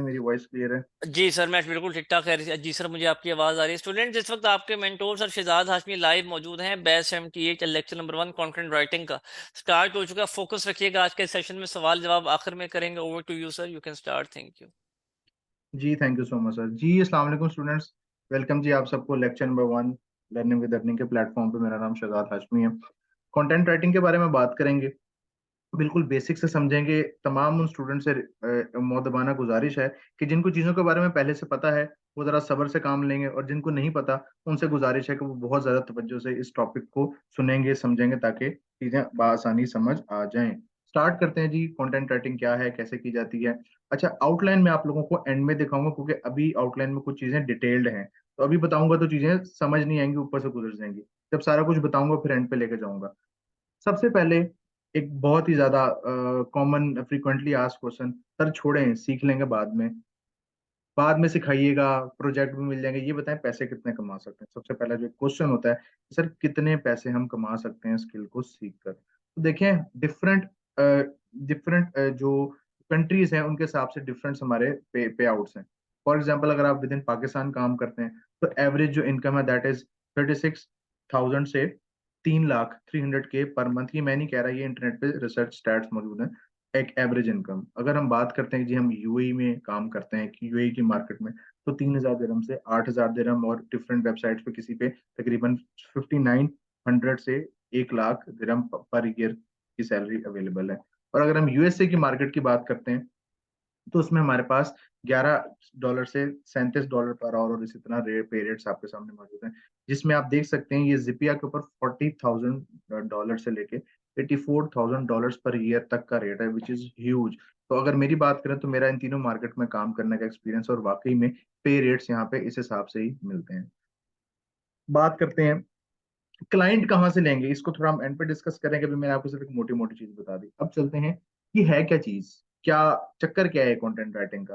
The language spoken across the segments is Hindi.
मेरी वॉइस क्लियर है? जी सर, मैं बिल्कुल ठीक-ठाक है। जी सर, मुझे आपकी आवाज़ आ रही है। स्टूडेंट, इस वक़्त आपके mentor sir Shahzad Hashmi live मौजूद हैं। Batch 78 lecture number 1 content writing का स्टार्ट हो चुका है। फ़ोकस रखिएगा आज के सेशन में, सवाल-जवाब आखिर में करेंगे। Over to you sir, you can start. Thank you. जी thank you so much sir. जी अस्सलाम वालेकुम स्टूडेंट्स। वेलकम जी आप सबको lecture number 1 learning with earning के प्लेटफॉर्म पे। मेरा नाम शहजाद हाशमी है। कंटेंट राइटिंग के बारे में बात करेंगे, बिल्कुल बेसिक से समझेंगे। तमाम उन स्टूडेंट से मुअद्दबाना गुजारिश है कि जिनको चीज़ों के बारे में पहले से पता है वो ज़रा सब्र से काम लेंगे, और जिनको नहीं पता उनसे गुजारिश है कि वो बहुत ज़्यादा तवज्जो से इस टॉपिक को सुनेंगे, समझेंगे, ताकि चीज़ें बआसानी समझ आ जाएं। स्टार्ट करते हैं जी। कंटेंट राइटिंग क्या है, कैसे की जाती है? अच्छा, आउटलाइन में आप लोगों को एंड में दिखाऊंगा, क्योंकि अभी आउटलाइन में कुछ चीज़ें डिटेल्ड हैं। तो अभी बताऊंगा तो चीज़ें समझ नहीं आएंगी, ऊपर से गुजर जाएंगी। जब सारा कुछ बताऊंगा फिर एंड पे लेके जाऊंगा। सबसे पहले एक बहुत ही ज्यादा common frequently ask question, sir छोड़ें सीख लेंगे बाद में सिखाइएगा, प्रोजेक्ट भी मिल जाएंगे, ये बताएं पैसे कितने कमा सकते हैं। सबसे पहला जो क्वेश्चन होता है, सर कितने पैसे हम कमा सकते हैं स्किल को सीख कर? तो देखें, डिफरेंट डिफरेंट जो कंट्रीज हैं उनके हिसाब से डिफरेंट हमारे पे आउट्स हैं। फॉर एग्जाम्पल, अगर आप विद इन पाकिस्तान काम करते हैं तो एवरेज जो इनकम है दैट इज 36,000 से 3 लाख 300K पर मंथ। ये मैं नहीं कह रहा, ये इंटरनेट पे रिसर्च स्टैट्स मौजूद हैं। एक एवरेज इनकम अगर हम बात करते हैं कि जी हम यूएई में काम करते हैं, कि यूएई की मार्केट में, तो 3,000 दिरहम से 8,000 दिरहम, और डिफरेंट वेबसाइट्स पे किसी पे तकरीबन 5,900 से 1 लाख दिरहम पर ईयर की सैलरी अवेलेबल है। और अगर हम यूएसए की मार्केट की बात करते हैं तो उसमें हमारे पास $11 से $37 पर आवर, और इसी तरह पे रेट्स आपके सामने मौजूद हैं, जिसमें आप देख सकते हैं ये जिपिया के ऊपर $40,000 से लेके $84,000 पर ईयर तक का रेट है, विच इज ह्यूज। तो अगर मेरी बात करें तो मेरा इन तीनों मार्केट में काम करने का एक्सपीरियंस, और वाकई में पे रेट्स यहाँ पे इस हिसाब से ही मिलते हैं। बात करते हैं क्लाइंट कहाँ से लेंगे, इसको थोड़ा हम एंड पे डिस्कस करेंगे। अभी मैंने आपको सिर्फ एक मोटी मोटी चीज बता दी। अब चलते हैं कि है क्या चीज, क्या चक्कर क्या है कंटेंट राइटिंग का,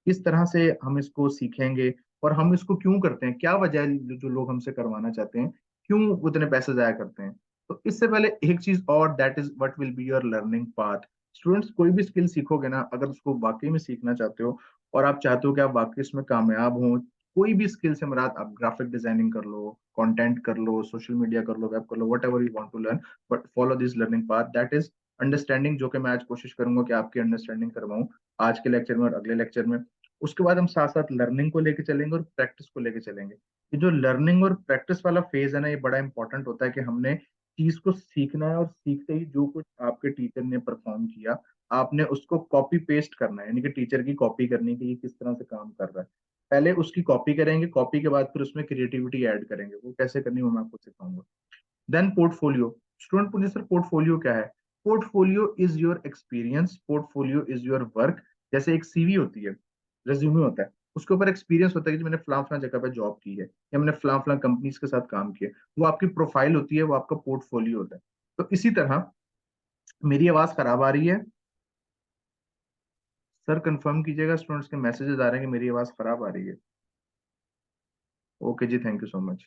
किस तरह से हम इसको सीखेंगे, और हम इसको क्यों करते हैं, क्या वजह है जो लोग हमसे करवाना चाहते हैं, क्यों वो इतने पैसे जाया करते हैं। तो इससे पहले एक चीज और, that is what will be your learning path. Students, कोई भी स्किल सीखोगे ना, अगर उसको वाकई में सीखना चाहते हो और आप चाहते हो कि आप वाकई इसमें कामयाब हो, कोई भी स्किल से मुराद, आप ग्राफिक डिजाइनिंग कर लो, कंटेंट कर लो, सोशल मीडिया कर लो, वेब कर लो, whatever you want to learn, but follow this learning path, that is understanding, जो कि मैं आज कोशिश करूंगा कि आपकी अंडरस्टैंडिंग करवाऊं आज के लेक्चर में और अगले लेक्चर में। उसके बाद हम साथ साथ लर्निंग को लेके चलेंगे और प्रैक्टिस को लेके चलेंगे। ये जो लर्निंग और प्रैक्टिस वाला फेज है ना, ये बड़ा इंपॉर्टेंट होता है कि हमने चीज को सीखना है, और सीखते ही जो कुछ आपके टीचर ने परफॉर्म किया, आपने उसको कॉपी पेस्ट करना है, यानी कि टीचर की कॉपी करनी है कि ये किस तरह से काम कर रहा है। पहले उसकी कॉपी करेंगे, कॉपी के बाद फिर उसमें क्रिएटिविटी ऐड करेंगे। वो कैसे करनी है वो मैं आपको सिखाऊंगा। Then portfolio. स्टूडेंट पूछे सर पोर्टफोलियो क्या है? Portfolio is your experience, portfolio is your work. जैसे एक सीवी होती है, रेज्यूमे होता है, उसके ऊपर एक्सपीरियंस होता है कि मैंने फलां फलां जगह पे जॉब की है, या मैंने फलां फलां कंपनीज के साथ काम किया। वो आपकी प्रोफाइल होती है, वो आपका पोर्टफोलियो होता है। तो इसी तरह, मेरी आवाज खराब आ रही है? सर कंफर्म कीजिएगा, स्टूडेंट्स के मैसेजेस आ रहे हैं कि मेरी आवाज खराब आ रही है। Okay ji, thank you so much.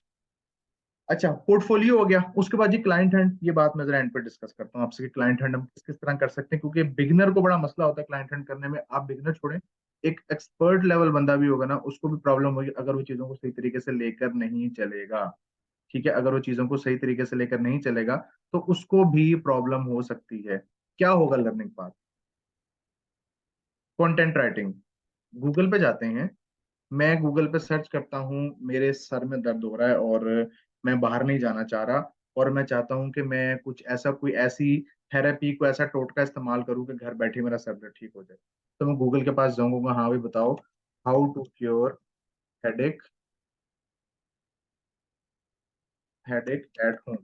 अच्छा, पोर्टफोलियो हो गया। उसके बाद जी क्लाइंट हैंड, ये बात मैं जरा एंड पे डिस्कस करता हूँ आपसे कि क्लाइंट हैंड हम किस किस तरह कर सकते हैं, क्योंकि बिगिनर को बड़ा मसला होता है क्लाइंट हैंड करने में। आप बिगिनर छोड़ें, एक एक्सपर्ट लेवल बंदा भी होगा ना, उसको भी प्रॉब्लम होगी अगर वो चीजों को सही तरीके से लेकर नहीं चलेगा। ठीक है, अगर वो चीजों को सही तरीके से लेकर नहीं चलेगा तो उसको भी प्रॉब्लम हो सकती है। क्या होगा learning path? Content writing, Google पे जाते हैं, मैं गूगल पे सर्च करता हूँ, मेरे सर में दर्द हो रहा है और मैं बाहर नहीं जाना चाह रहा, और मैं चाहता हूँ कि मैं कुछ ऐसा, कोई ऐसी थेरेपी, कोई ऐसा टोटका इस्तेमाल करूँ कि घर बैठे मेरा सर दर्द ठीक हो जाए। तो मैं गूगल के पास जाऊंगा, हाँ भाई बताओ, how to cure headache, headache at home,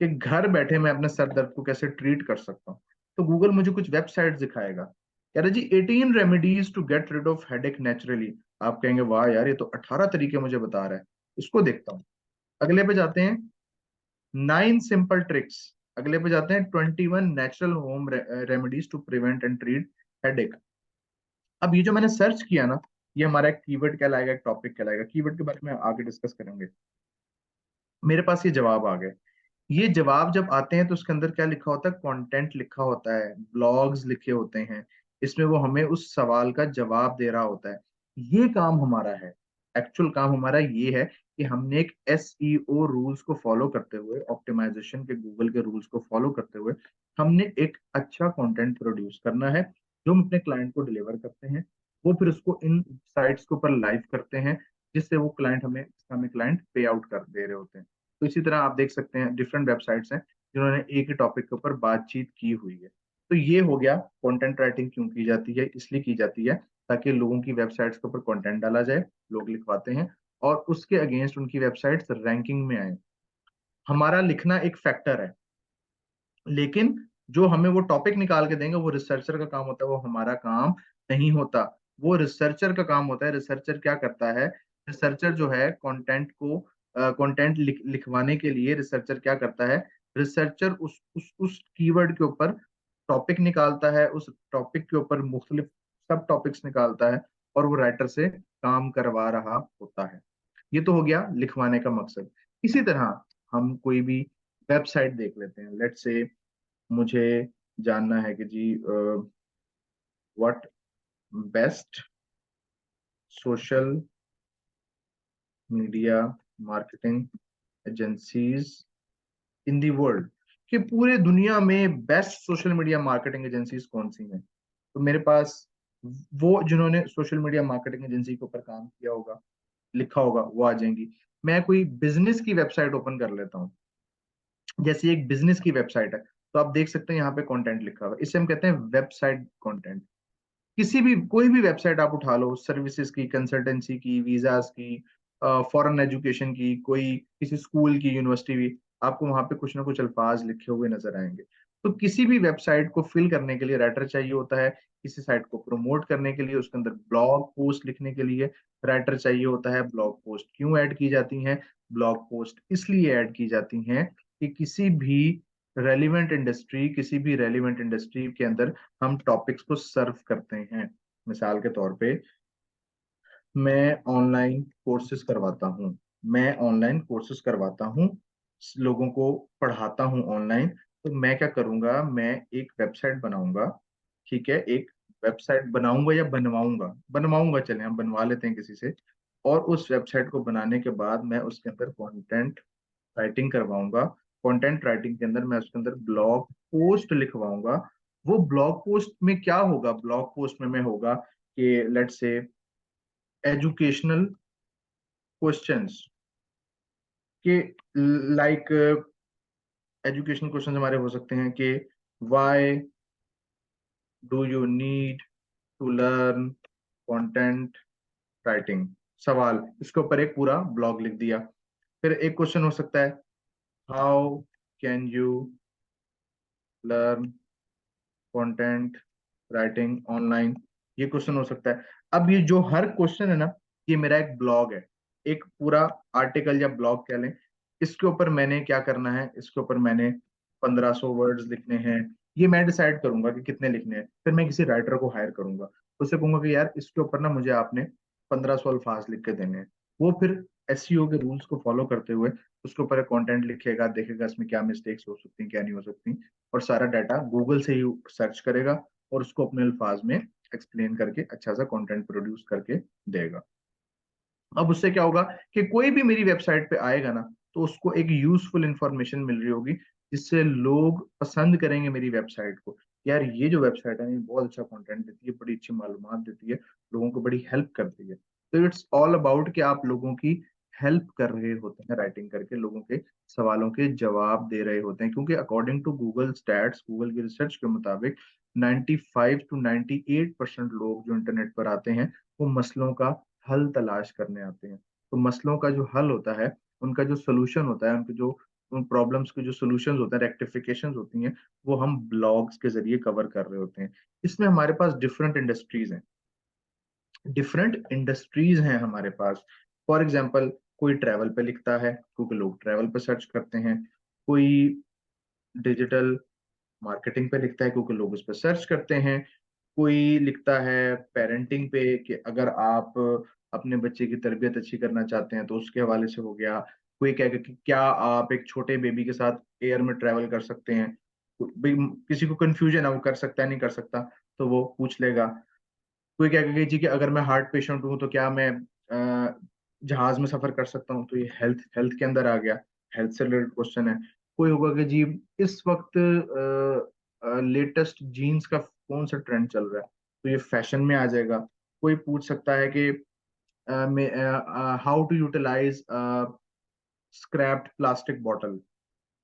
कि घर बैठे मैं अपने सर दर्द को कैसे ट्रीट कर सकता हूँ। तो गूगल मुझे कुछ वेबसाइट दिखाएगा, कह रहा जी 18 remedies to get rid of headache naturally. आप कहेंगे वाह यार, ये तो 18 तरीके मुझे बता रहा है, इसको देखता हूँ। अगले पे जाते हैं, 9 सिंपल ट्रिक्स। अगले पे जाते हैं, 21 natural home remedies to prevent and treat headache. अब ये जो मैंने सर्च किया ना, ये हमारा एक कीवर्ड कहलाएगा, एक टॉपिक कहलाएगा। कीवर्ड के बारे में आगे डिस्कस करेंगे। मेरे पास ये जवाब आ गए। ये जवाब जब आते हैं तो उसके अंदर क्या लिखा होता है? कंटेंट लिखा होता है, ब्लॉग्स लिखे होते हैं, इसमें वो हमें उस सवाल का जवाब दे रहा होता है। ये काम हमारा है, एक्चुअल काम हमारा ये है कि हमने एक एसईओ रूल्स को फॉलो करते हुए, ऑप्टिमाइजेशन के गूगल के रूल्स को फॉलो करते हुए हमने एक अच्छा कंटेंट प्रोड्यूस करना है जो हम अपने क्लाइंट को डिलीवर करते हैं। वो फिर उसको इन साइट्स के ऊपर लाइव करते हैं, जिससे वो क्लाइंट हमें क्लाइंट पे आउट कर दे रहे होते हैं। तो इसी तरह आप देख सकते हैं डिफरेंट वेबसाइट्स हैं जिन्होंने एक ही टॉपिक के ऊपर बातचीत की हुई है। तो ये हो गया कंटेंट राइटिंग क्यों की जाती है, इसलिए की जाती है ताकि लोगों की वेबसाइट्स के ऊपर कंटेंट डाला जाए, लोग लिखवाते हैं और उसके अगेंस्ट उनकी वेबसाइट्स रैंकिंग में आए। हमारा लिखना एक फैक्टर है, लेकिन जो हमें वो टॉपिक निकाल के देंगे वो रिसर्चर का काम होता है, वो हमारा काम नहीं होता। वो रिसर्चर का काम होता है। रिसर्चर क्या करता है? रिसर्चर जो है कंटेंट को कंटेंट लिखवाने के लिए रिसर्चर क्या करता है? रिसर्चर उस कीवर्ड के ऊपर टॉपिक निकालता है, उस टॉपिक के ऊपर मुख्तलिफ सब टॉपिक्स निकालता है और वो राइटर से काम करवा रहा होता है। ये तो हो गया लिखवाने का मकसद। इसी तरह हम कोई भी वेबसाइट देख लेते हैं। लेट्स से मुझे जानना है कि जी what best social media marketing agencies in the world, कि पूरे दुनिया में best social media marketing agencies कौन सी हैं। तो मेरे पास वो जिन्होंने सोशल मीडिया मार्केटिंग एजेंसी के ऊपर काम किया होगा, लिखा होगा, वो आ जाएंगी। मैं कोई बिजनेस की वेबसाइट ओपन कर लेता हूँ, जैसे एक बिजनेस की वेबसाइट है, तो आप देख सकते हैं यहाँ पे कंटेंट लिखा हुआ है, इसे हम कहते हैं वेबसाइट कंटेंट। किसी भी कोई भी वेबसाइट आप उठा लो, सर्विसेज की, कंसल्टेंसी की, वीजास की, फॉरेन एजुकेशन की, कोई किसी स्कूल की, यूनिवर्सिटी की, आपको वहां पे कुछ ना कुछ अल्फाज लिखे हुए नजर आएंगे। तो किसी भी वेबसाइट को फिल करने के लिए राइटर चाहिए होता है, किसी साइट को प्रमोट करने के लिए, उसके अंदर ब्लॉग पोस्ट लिखने के लिए राइटर चाहिए होता है। ब्लॉग पोस्ट क्यों ऐड की जाती हैं? ब्लॉग पोस्ट इसलिए ऐड की जाती हैं कि किसी भी रेलिवेंट इंडस्ट्री के अंदर हम टॉपिक्स को सर्व करते हैं। मिसाल के तौर पे मैं ऑनलाइन कोर्सेज करवाता हूँ, मैं ऑनलाइन कोर्सेज करवाता हूँ, लोगों को पढ़ाता हूँ ऑनलाइन। तो मैं क्या करूंगा? मैं एक वेबसाइट बनाऊंगा। ठीक है, एक वेबसाइट बनाऊंगा या बनवाऊंगा, बनवाऊंगा, चले हम बनवा लेते हैं किसी से। और उस वेबसाइट को बनाने के बाद मैं उसके अंदर कंटेंट राइटिंग करवाऊंगा। कंटेंट राइटिंग के अंदर मैं उसके अंदर ब्लॉग पोस्ट लिखवाऊंगा। वो ब्लॉग पोस्ट में क्या होगा? ब्लॉग पोस्ट में होगा कि लेट्स से एजुकेशनल क्वेश्चंस के, लाइक एजुकेशन क्वेश्चंस हमारे हो सकते हैं कि why do you need to learn content writing, सवाल, इसके ऊपर एक पूरा ब्लॉग लिख दिया। फिर एक क्वेश्चन हो सकता है how can you learn content writing online, ये क्वेश्चन हो सकता है। अब ये जो हर क्वेश्चन है ना, ये मेरा एक ब्लॉग है, एक पूरा आर्टिकल या ब्लॉग कह लें। इसके ऊपर मैंने क्या करना है? इसके ऊपर मैंने 1500 वर्ड्स लिखने हैं। ये मैं डिसाइड करूंगा कि कितने लिखने हैं। फिर मैं किसी राइटर को हायर करूंगा, उससे कहूंगा कि यार इसके ऊपर ना मुझे आपने 1500 अल्फाज लिख के देने हैं। वो फिर एसईओ के रूल्स को फॉलो करते हुए उसके ऊपर कंटेंट लिखेगा, देखेगा इसमें क्या मिस्टेक्स हो सकती हैं, क्या नहीं हो सकती, और सारा डाटा गूगल से ही सर्च करेगा और उसको अपने अल्फाज में एक्सप्लेन करके अच्छा सा कंटेंट प्रोड्यूस करके देगा। अब उससे क्या होगा कि कोई भी मेरी वेबसाइट पे आएगा ना, तो उसको एक यूजफुल इंफॉर्मेशन मिल रही होगी, जिससे लोग पसंद करेंगे मेरी वेबसाइट को। यार ये जो वेबसाइट है ये बहुत अच्छा कंटेंट देती है, बड़ी अच्छी मालूमात देती है, लोगों को बड़ी हेल्प करती है। तो इट्स ऑल अबाउट कि आप लोगों की हेल्प कर रहे होते हैं, राइटिंग करके लोगों के सवालों के जवाब दे रहे होते हैं। क्योंकि according to Google stats, Google की रिसर्च के मुताबिक 95 to 98% लोग जो इंटरनेट पर आते हैं वो मसलों का हल तलाश करने आते हैं। तो मसलों का जो हल होता है, उनका जो सोल्यूशन होता है, उनके जो उन प्रॉब्लम्स के जो सोल्यूशंस होते हैं, रेक्टिफिकेशंस होती हैं, वो हम ब्लॉग्स के जरिए कवर कर रहे होते हैं। इसमें हमारे पास डिफरेंट इंडस्ट्रीज हैं, हमारे पास। फॉर एग्जांपल कोई ट्रैवल पे लिखता है क्योंकि लोग ट्रैवल पे सर्च करते हैं। कोई डिजिटल मार्केटिंग पे लिखता है क्योंकि लोग उस पर सर्च करते हैं। कोई लिखता है पेरेंटिंग पे कि अगर आप अपने बच्चे की तरबियत अच्छी करना चाहते हैं तो उसके हवाले से हो गया। कोई कहेगा कि क्या आप एक छोटे बेबी के साथ एयर में ट्रैवल कर सकते हैं। भाई किसी को कंफ्यूजन है, वो कर सकता है नहीं कर सकता, तो वो पूछ लेगा। कोई क्या कहेगा जी कि अगर मैं हार्ट पेशेंट हूँ तो क्या मैं जहाज में सफर कर सकता हूँ, तो ये हेल्थ हेल्थ के अंदर आ गया, हेल्थ से रिलेटेड क्वेश्चन है। कोई होगा कि जी इस वक्त लेटेस्ट जीन्स का कौन सा ट्रेंड चल रहा है, तो ये फैशन में आ जाएगा। कोई पूछ सकता है कि how to utilize scrapped plastic bottle,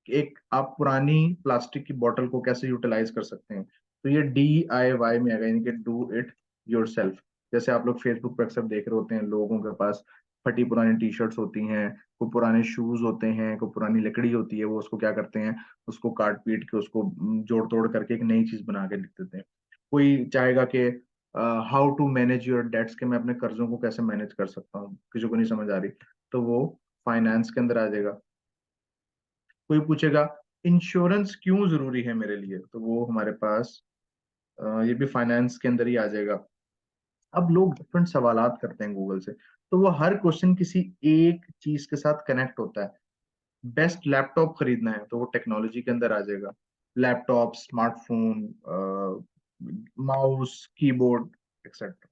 एक आप पुरानी प्लास्टिक की बोतल को कैसे यूटिलाइज कर सकते हैं, तो ये DIY में आएगा, यानी कि डू इट योरसेल्फ। जैसे आप लोग फेसबुक पर अक्सर देख रहे होते हैं, लोगों के पास फटी पुरानी टी शर्ट्स होती हैं, कोई पुराने शूज होते हैं, कोई पुरानी लकड़ी होती है, वो उसको क्या करते हैं, उसको काट पीट के उसको जोड़ तोड़ करके एक नई चीज बना के लिख देते हैं। कोई चाहेगा कि how to manage your debts, के मैं अपने कर्जों को कैसे मैनेज कर सकता हूँ, किसी को नहीं समझ आ रही, तो वो फाइनेंस के अंदर आ जाएगा। कोई पूछेगा इंश्योरेंस क्यों जरूरी है मेरे लिए, तो वो हमारे पास ये भी फाइनेंस के अंदर ही आ जाएगा। अब लोग डिफरेंट सवालात करते हैं गूगल से, तो वो हर क्वेश्चन किसी एक चीज के साथ कनेक्ट होता है। बेस्ट लैपटॉप खरीदना है तो वो टेक्नोलॉजी के अंदर आ जाएगा, laptop, smartphone, mouse, keyboard, etcetera.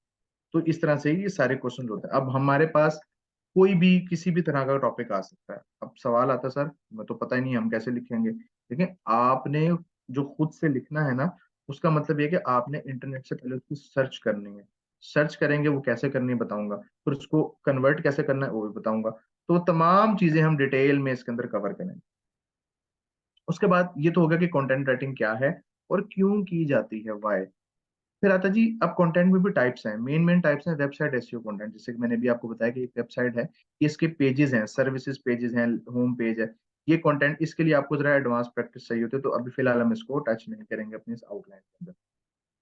तो इस तरह से ये सारे क्वेश्चन होते हैं। अब हमारे पास कोई भी किसी भी तरह का टॉपिक आ सकता है। अब सवाल आता है सर मैं तो पता ही नहीं हम कैसे लिखेंगे, लेकिन आपने जो खुद से लिखना है ना, उसका मतलब ये कि आपने इंटरनेट से पहले उसकी सर्च करनी है। सर्च करेंगे, वो कैसे करनी है बताऊंगा, फिर उसको कन्वर्ट कैसे करना है वो भी बताऊंगा। तो तमाम चीजें हम डिटेल में इसके अंदर कवर करेंगे। उसके बाद ये तो होगा कि कंटेंट राइटिंग क्या है और क्यों की जाती है, वाई। फिर आता जी, अब कंटेंट में भी टाइप्स हैं, मेन मेन टाइप्स हैं वेबसाइट एसईओ कंटेंट। जैसे कि मैंने भी आपको बताया कि एक वेबसाइट है, ये इसके पेजेस हैं, सर्विसेज पेजेस हैं, होम पेज है, ये कंटेंट, इसके लिए आपको जरा एडवांस प्रैक्टिस चाहिए होती है, तो अभी फिलहाल हम इसको टच नहीं करेंगे अपनी इस आउटलाइन के अंदर।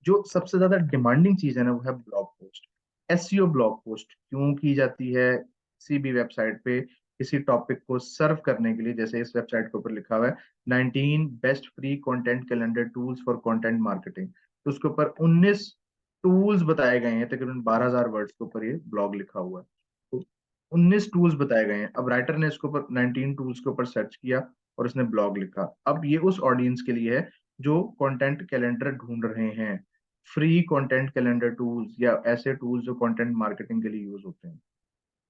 जो सबसे ज्यादा डिमांडिंग चीज है ना, वो है blog post. SEO blog post क्यों की जाती है किसी भी वेबसाइट पे, किसी टॉपिक को सर्व करने के लिए। जैसे इस वेबसाइट के ऊपर लिखा हुआ है 19 best free content calendar tools for content marketing, तो उसके ऊपर 19 टूल्स बताए गए हैं, तकरीबन 12,000 वर्ड्स के ऊपर ये ब्लॉग लिखा हुआ है। तो 19 टूल्स बताए गए हैं। अब राइटर ने इसके ऊपर 19 टूल्स के ऊपर सर्च किया और उसने ब्लॉग लिखा। अब ये उस ऑडियंस के लिए है जो कंटेंट कैलेंडर ढूंढ रहे हैं, फ्री कंटेंट कैलेंडर टूल्स या ऐसे टूल्स जो कंटेंट मार्केटिंग के लिए यूज होते हैं।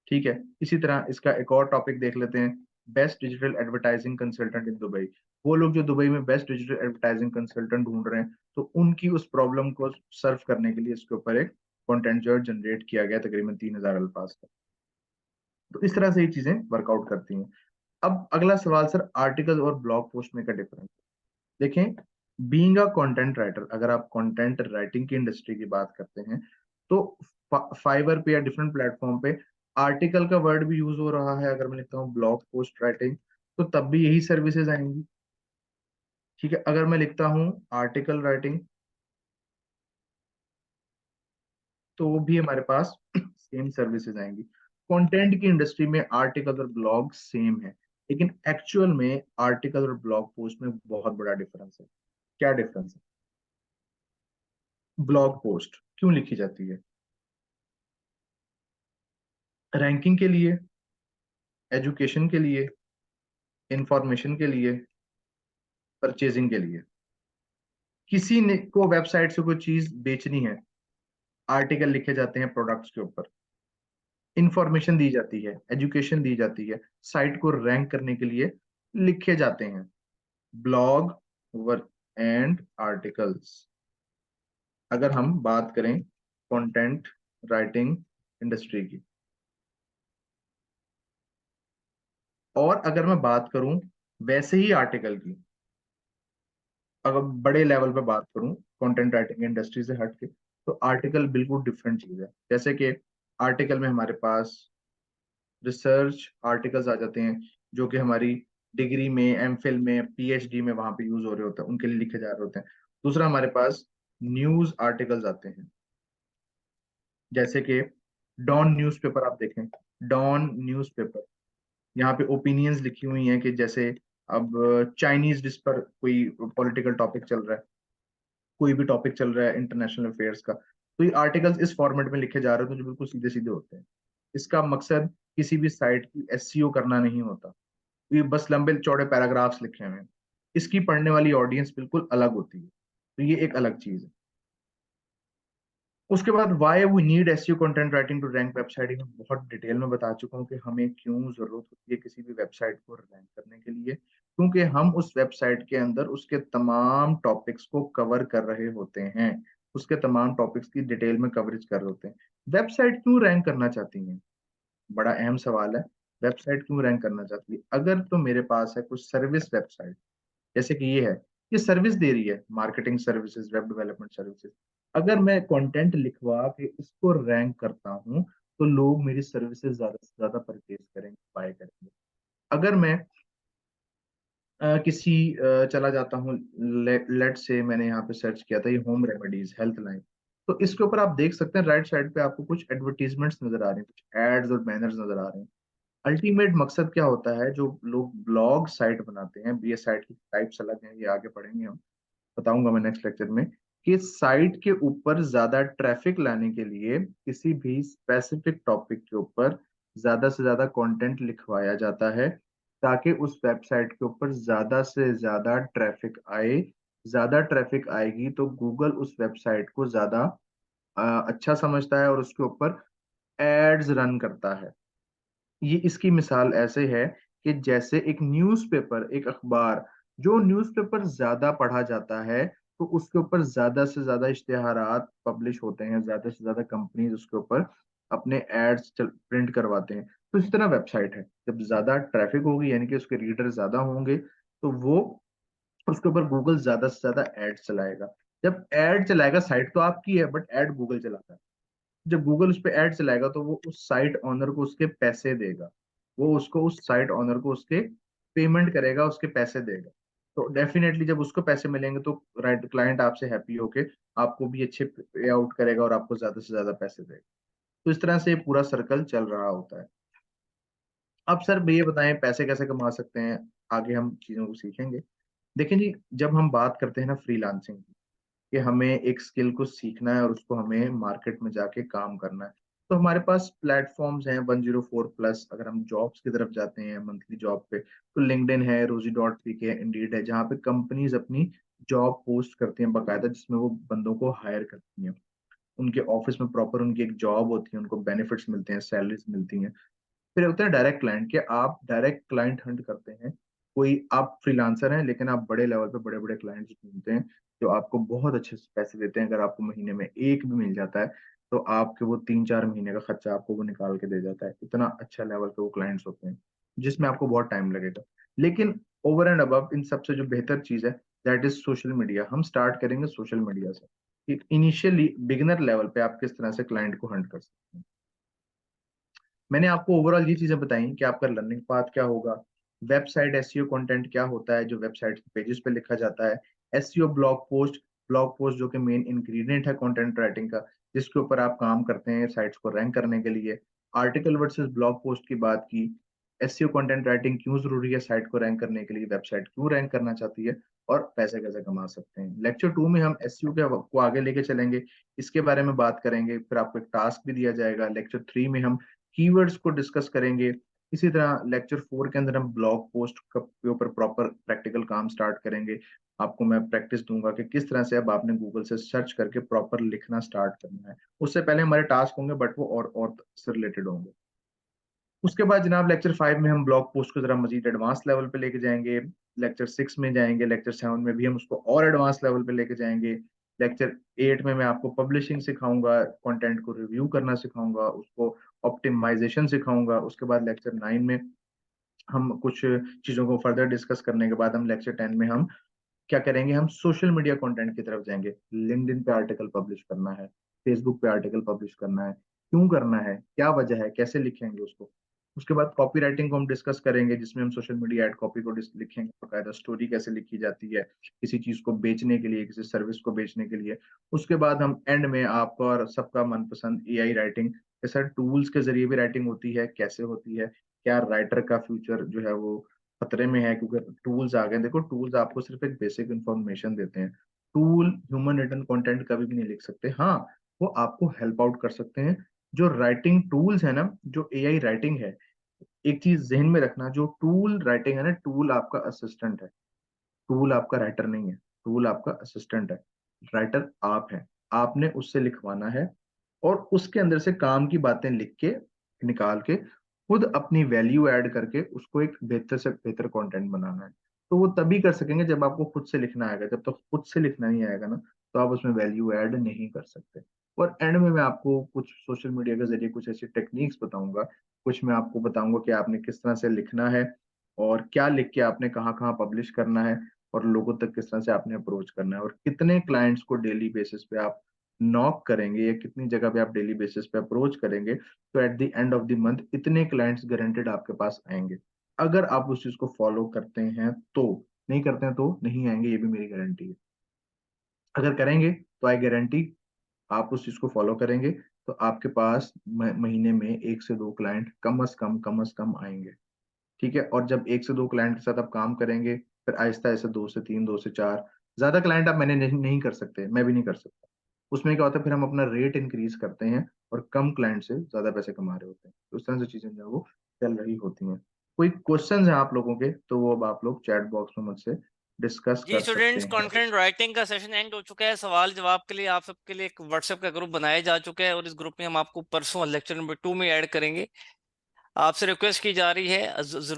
ठीक है, इसी तरह इसका एक और टॉपिक देख लेते हैं, best digital advertising consultant in Dubai. वो लोग जो दुबई में बेस्ट डिजिटल एडवर्टाइजिंग कंसल्टेंट ढूंढ रहे हैं, तो उनकी उस प्रॉब्लम को सर्व करने के लिए इसके ऊपर एक कंटेंट जो जनरेट किया गया तकरीबन 3,000 अल्फाज का। तो इस तरह से ये चीजें वर्कआउट करती हैं। अब अगला सवाल सर, आर्टिकल और ब्लॉग पोस्ट में का डिफरेंस। देखें, बीइंग अ कंटेंट राइटर, अगर आप कंटेंट राइटिंग की इंडस्ट्री की बात करते हैं, तो फाइवर पे या डिफरेंट प्लेटफॉर्म पे आर्टिकल का वर्ड भी यूज हो रहा है। अगर मैं लिखता हूँ ब्लॉग पोस्ट राइटिंग, तो तब भी यही सर्विसेज आएंगी। ठीक है, अगर मैं लिखता हूँ आर्टिकल राइटिंग, तो वो भी हमारे पास सेम सर्विसेज आएंगी। कंटेंट की इंडस्ट्री में आर्टिकल और ब्लॉग सेम है, लेकिन एक्चुअल में आर्टिकल और ब्लॉग पोस्ट में बहुत बड़ा डिफरेंस है। क्या डिफरेंस है? ब्लॉग पोस्ट क्यों लिखी जाती है? रैंकिंग के लिए, एजुकेशन के लिए, इंफॉर्मेशन के लिए, परचेजिंग के लिए। किसी ने को वेबसाइट से कोई चीज बेचनी है, आर्टिकल लिखे जाते हैं प्रोडक्ट्स के ऊपर, इंफॉर्मेशन दी जाती है, एजुकेशन दी जाती है, साइट को रैंक करने के लिए लिखे जाते हैं। ब्लॉग वर्क एंड आर्टिकल्स, अगर हम बात करें कंटेंट राइटिंग इंडस्ट्री की, और अगर मैं बात करूं वैसे ही आर्टिकल की, अगर बड़े लेवल पे बात करूं कंटेंट राइटिंग इंडस्ट्री से हट के, तो आर्टिकल बिल्कुल डिफरेंट चीज है। जैसे कि आर्टिकल में हमारे पास रिसर्च आर्टिकल्स आ जाते हैं, जो कि हमारी डिग्री में, एमफिल में, PhD में वहां पे यूज हो रहे होते हैं, उनके लिए लिखे जा रहे होते हैं। दूसरा हमारे पास न्यूज आर्टिकल्स आते हैं, जैसे कि डॉन न्यूज़पेपर आप देखें, डॉन न्यूज़पेपर, यहाँ पे ओपिनियंस लिखी हुई हैं कि जैसे अब चाइनीज डिश पर कोई पॉलिटिकल टॉपिक चल रहा है, कोई भी टॉपिक चल रहा है इंटरनेशनल अफेयर्स का, तो ये आर्टिकल्स इस फॉर्मेट में लिखे जा रहे हैं, तो जो बिल्कुल सीधे सीधे होते हैं। इसका मकसद किसी भी साइट की SEO करना नहीं होता, ये बस लंबे चौड़े पैराग्राफ्स लिखे हुए हैं। इसकी पढ़ने वाली ऑडियंस बिल्कुल अलग होती है, तो ये एक अलग चीज है। उसके बाद why we need SEO content writing to rank website, में बहुत डिटेल में बता चुका हूँ कि हमें क्यों जरूरत होती है किसी भी वेबसाइट को रैंक करने के लिए, क्योंकि हम उस वेबसाइट के अंदर उसके तमाम टॉपिक्स को कवर कर रहे होते हैं, उसके तमाम टॉपिक्स की डिटेल में कवरेज कर रहे होते हैं। वेबसाइट क्यों रैंक करना चाहती है, बड़ा अहम सवाल है। वेबसाइट क्यों रैंक करना चाहती है? अगर तो मेरे पास है कुछ सर्विस वेबसाइट, जैसे कि ये है, ये सर्विस दे रही है, marketing services, web development services. अगर मैं कंटेंट लिखवा के इसको रैंक करता हूँ तो लोग मेरी सर्विसेज ज्यादा से ज्यादा परचेज करेंगे, बाय करेंगे। अगर मैं किसी चला जाता हूँ, लेट से मैंने यहाँ पे सर्च किया था ये होम रेमेडीज हेल्थ लाइन, तो इसके ऊपर आप देख सकते हैं राइट साइड पे आपको कुछ एडवर्टीजमेंट्स नजर आ रहे हैं, कुछ एड्स और बैनर्स नजर आ रहे हैं। अल्टीमेट मकसद क्या होता है, जो लोग ब्लॉग साइट बनाते हैं, ये साइट की टाइप्स अलग हैं, ये आगे पढ़ेंगे हम, बताऊंगा मैं नेक्स्ट लेक्चर में, कि साइट के ऊपर ज्यादा ट्रैफिक लाने के लिए किसी भी स्पेसिफिक टॉपिक के ऊपर ज्यादा से ज्यादा कंटेंट लिखवाया जाता है, ताकि उस वेबसाइट के ऊपर ज्यादा से ज्यादा ट्रैफिक आए। ज्यादा ट्रैफिक आएगी तो गूगल उस वेबसाइट को ज्यादा अच्छा समझता है और उसके ऊपर एड्स रन करता है। ये इसकी मिसाल ऐसे है कि जैसे एक न्यूज़पेपर, एक अखबार, जो न्यूज़पेपर ज्यादा पढ़ा जाता है तो उसके ऊपर ज्यादा से ज्यादा इश्तिहारात पब्लिश होते हैं, ज्यादा से ज्यादा कंपनीज उसके ऊपर अपने एड्स प्रिंट करवाते हैं। तो इसी तरह वेबसाइट है, जब ज्यादा ट्रैफिक होगी यानी कि उसके रीडर ज्यादा होंगे तो वो उसके ऊपर गूगल ज्यादा से ज्यादा एड चलाएगा। जब एड चलाएगा, साइट तो आपकी है बट एड गूगल चलाता है, जब गूगल उस पर एड चलाएगा तो वो उस साइट ऑनर को उसके पैसे देगा, वो उसको उस साइट ऑनर को उसके पेमेंट करेगा, उसके पैसे देगा। तो डेफिनेटली जब उसको पैसे मिलेंगे तो राइट क्लाइंट आपसे हैप्पी होके आपको भी अच्छे पे आउट करेगा और आपको ज्यादा से ज्यादा पैसे देगा। तो इस तरह से ये पूरा सर्कल चल रहा होता है। अब सर ये बताएं पैसे कैसे कमा सकते हैं, आगे हम चीजों को सीखेंगे। देखिए जी, जब हम बात करते हैं ना फ्रीलांसिंग, कि हमें एक स्किल को सीखना है और उसको हमें मार्केट में जाके काम करना है, तो हमारे पास प्लेटफॉर्म्स हैं 104 प्लस। अगर हम जॉब्स की तरफ जाते हैं मंथली जॉब पे, तो लिंक्डइन है, रोजी डॉट पी के, इंडीड है, जहाँ पे कंपनीज अपनी जॉब पोस्ट करती हैं बाकायदा, जिसमें वो बंदों को हायर करती हैं। उनके ऑफिस में प्रॉपर उनकी एक जॉब होती है, उनको बेनिफिट्स मिलते हैं, सैलरीज मिलती हैं। फिर होता है डायरेक्ट क्लाइंट, कि आप डायरेक्ट क्लाइंट हंट करते हैं। कोई आप फ्रीलांसर हैं लेकिन आप बड़े लेवल पे बड़े बड़े क्लाइंट्स ढूंढते हैं जो आपको बहुत अच्छे से पैसे देते हैं। अगर आपको महीने में एक भी मिल जाता है तो आपके वो 3-4 महीने का खर्चा आपको वो निकाल के दे जाता है। इतना अच्छा लेवल पे वो क्लाइंट्स होते हैं, जिसमें आपको बहुत टाइम लगेगा। लेकिन ओवर एंड अबव इन सबसे जो बेहतर चीज है, दैट इज सोशल मीडिया। हम स्टार्ट करेंगे सोशल मीडिया से, कि इनिशियली बिगिनर लेवल पे आप किस तरह से क्लाइंट को हंट कर सकते हैं। मैंने आपको ओवरऑल ये चीजें बताई कि आपका लर्निंग पाथ क्या होगा, वेबसाइट एसईओ कंटेंट क्या होता है जो वेबसाइट के पेजेस पे लिखा जाता है, SEO blog post, blog post जो कि मेन इंग्रेडिएंट है कंटेंट राइटिंग का, जिसके ऊपर आप काम करते हैं साइट्स को रैंक करने के लिए। आर्टिकल वर्सेस ब्लॉग पोस्ट की बात की, एसईओ कंटेंट राइटिंग क्यों जरूरी है साइट को रैंक करने के लिए, वेबसाइट क्यों रैंक करना चाहती है, और पैसे कैसे कमा सकते हैं। लेक्चर 2 में हम एसईओ के को आगे लेके चलेंगे, इसके बारे में बात करेंगे। फिर आपको एक टास्क भी दिया जाएगा। लेक्चर 3 में हम कीवर्ड्स को डिस्कस करेंगे। इसी तरह लेक्चर 4 के अंदर हम ब्लॉग पोस्ट के ऊपर प्रॉपर प्रैक्टिकल काम स्टार्ट करेंगे। आपको मैं प्रैक्टिस दूंगा कि किस तरह से अब आपने गूगल से सर्च करके प्रॉपर लिखना स्टार्ट करना है। उससे पहले हमारे टास्क होंगे बट वो और से रिलेटेड होंगे। उसके बाद जनाब लेक्चर 5 में हम ब्लॉग पोस्ट को जरा मजीद एडवांस लेवल पे लेके जाएंगे। लेक्चर 6 में जाएंगे, लेक्चर 7 में भी हम उसको और एडवांस लेवल पे लेके जाएंगे। लेक्चर 8 में मैं आपको पब्लिशिंग सिखाऊंगा, कंटेंट को रिव्यू करना सिखाऊंगा, उसको ऑप्टिमाइजेशन सिखाऊंगा। उसके बाद लेक्चर 9 में हम कुछ चीजों को फर्दर डिस्कस करने के बाद हम लेक्चर 10 में हम क्या करेंगे, हम सोशल मीडिया कंटेंट की तरफ जाएंगे। लिंक्डइन पे आर्टिकल पब्लिश करना है, फेसबुक पे आर्टिकल पब्लिश करना है, क्यों करना है, क्या वजह है, कैसे लिखेंगे उसको। उसके बाद कॉपी राइटिंग को हम डिस्कस करेंगे, जिसमें हम सोशल मीडिया एड कॉपी को लिखेंगे, बकायदा स्टोरी कैसे लिखी जाती है किसी चीज को बेचने के लिए, किसी सर्विस को बेचने के लिए। उसके बाद हम एंड में आपका और सबका मनपसंद एआई राइटिंग, जैसे टूल्स के जरिए भी राइटिंग होती है, कैसे होती है, क्या राइटर का फ्यूचर जो है वो खतरे में है, क्योंकि टूल्स आ गए। देखो टूल्स आपको सिर्फ एक बेसिक इंफॉर्मेशन देते हैं। टूल ह्यूमन रिटन कंटेंट कभी भी नहीं लिख सकते। हाँ, वो आपको हेल्प आउट कर सकते हैं। जो राइटिंग टूल्स है ना, जो एआई राइटिंग है, एक चीज जहन में रखना, जो टूल राइटिंग है ना, टूल आपका असिस्टेंट है, टूल आपका राइटर नहीं है, टूल आपका असिस्टेंट है, राइटर आप है। आपने उससे लिखवाना है और उसके अंदर से काम की बातें लिख के निकाल के खुद अपनी वैल्यू ऐड करके उसको एक बेहतर से बेहतर कंटेंट बनाना है। तो वो तभी कर सकेंगे जब आपको खुद से लिखना आएगा। जब तक खुद से लिखना नहीं आएगा ना, तो आप उसमें वैल्यू ऐड नहीं कर सकते। और एंड में मैं आपको कुछ सोशल मीडिया के जरिए कुछ ऐसी टेक्निक्स बताऊंगा, कुछ मैं आपको बताऊंगा कि आपने किस तरह से लिखना है और क्या लिख के आपने कहाँ कहाँ पब्लिश करना है और लोगों तक किस तरह से आपने अप्रोच करना है और कितने क्लाइंट्स को डेली बेसिस पे आप नॉक करेंगे या कितनी जगह पे आप डेली बेसिस पे अप्रोच करेंगे, तो at the end of the month इतने क्लाइंट्स गारंटेड आपके पास आएंगे। अगर आप उस चीज को फॉलो करते हैं तो, नहीं करते हैं तो नहीं आएंगे, ये भी मेरी गारंटी है। अगर करेंगे तो आई गारंटी, आप उस चीज को फॉलो करेंगे तो आपके पास महीने में 1 से 2 क्लाइंट कम अज कम आएंगे। ठीक है, और जब 1 से 2 क्लाइंट के साथ आप काम करेंगे, फिर आहिस्ता आहिस्ता 2 से 3, 2 से 4, ज्यादा क्लाइंट आप मैनेज नहीं कर सकते, मैं भी नहीं कर सकता। उसमें क्या होता है, फिर हम अपना रेट इंक्रीज करते हैं और कम क्लाइंट से ज्यादा पैसे कमा रहे होते हैं। तो उस तरह से चीजें जो है वो चल रही होती हैं। कोई क्वेश्चन है आप लोगों के तो वो अब आप लोग चैट बॉक्स में मुझसे डिस्कस जी कर सकते स्टूडेंट्स, हैं। कंटेंट राइटिंग का सेशन एंड हो चुका है। सवाल जवाब के लिए आप सबके लिए एक व्हाट्सएप का ग्रुप बनाया जा चुका है और इस ग्रुप में हम आपको परसों लेक्चर नंबर 2 में ऐड करेंगे। आपसे रिक्वेस्ट की जा रही है जरूर